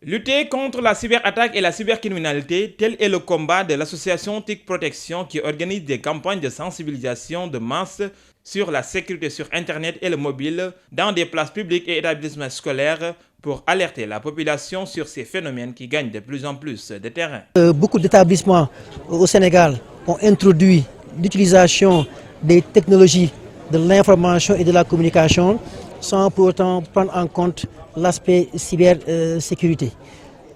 Lutter contre la cyberattaque et la cybercriminalité, tel est le combat de l'association TIC Protection qui organise des campagnes de sensibilisation de masse sur la sécurité sur Internet et le mobile dans des places publiques et établissements scolaires pour alerter la population sur ces phénomènes qui gagnent de plus en plus de terrain. Beaucoup d'établissements au Sénégal ont introduit l'utilisation des technologies de l'information et de la communication sans pour autant prendre en compte l'aspect cybersécurité.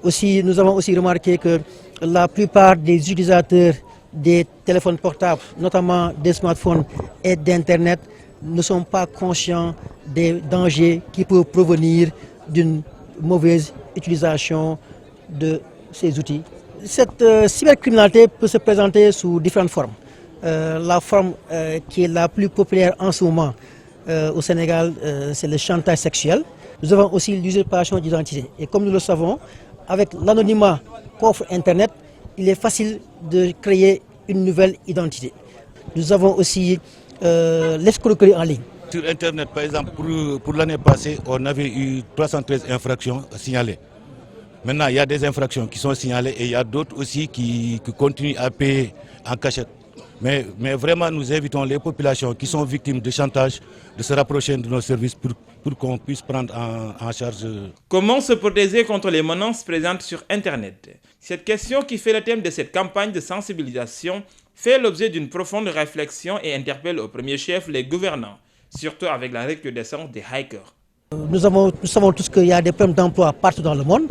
Nous avons aussi remarqué que la plupart des utilisateurs des téléphones portables, notamment des smartphones et d'Internet, ne sont pas conscients des dangers qui peuvent provenir d'une mauvaise utilisation de ces outils. Cette cybercriminalité peut se présenter sous différentes formes. La forme qui est la plus populaire en ce moment au Sénégal, c'est le chantage sexuel. Nous avons aussi l'usurpation d'identité. Et comme nous le savons, avec l'anonymat qu'offre Internet, il est facile de créer une nouvelle identité. Nous avons aussi l'escroquerie en ligne. Sur Internet, par exemple, pour l'année passée, on avait eu 313 infractions signalées. Maintenant, il y a des infractions qui sont signalées et il y a d'autres aussi qui continuent à payer en cachette. Mais vraiment, nous invitons les populations qui sont victimes de chantage de se rapprocher de nos services pour qu'on puisse prendre en charge. Comment se protéger contre les menaces présentes sur Internet? Cette question qui fait le thème de cette campagne de sensibilisation fait l'objet d'une profonde réflexion et interpelle au premier chef les gouvernants, surtout avec la recrudescence des hackers. Nous savons tous qu'il y a des problèmes d'emploi partout dans le monde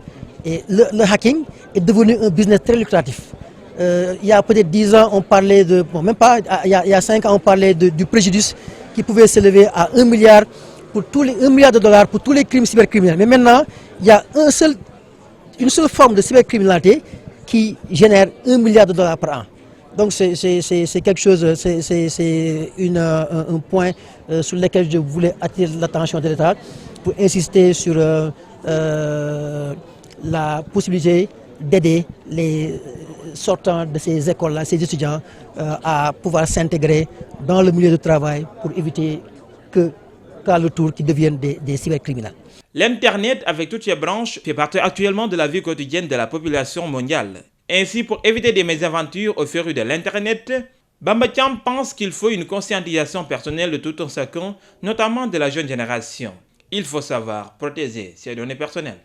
et le hacking est devenu un business très lucratif. Il y a peut-être 10 ans, on parlait de, même pas, il y a 5 ans, on parlait du préjudice qui pouvait s'élever à 1 milliard de dollars pour tous les crimes cybercriminels. Mais maintenant, il y a une seule forme de cybercriminalité qui génère 1 milliard de dollars par an. Donc c'est quelque chose, c'est un point sur lequel je voulais attirer l'attention de l'État pour insister sur la possibilité d'aider les sortants de ces écoles-là, ces étudiants, à pouvoir s'intégrer dans le milieu de travail pour éviter qu'à leur tour qu'ils deviennent des cybercriminels. L'Internet, avec toutes ses branches, fait partie actuellement de la vie quotidienne de la population mondiale. Ainsi, pour éviter des mésaventures au fur et à mesure de l'Internet, Bamba Thiam pense qu'il faut une conscientisation personnelle de tout un chacun, notamment de la jeune génération. Il faut savoir protéger ses données personnelles.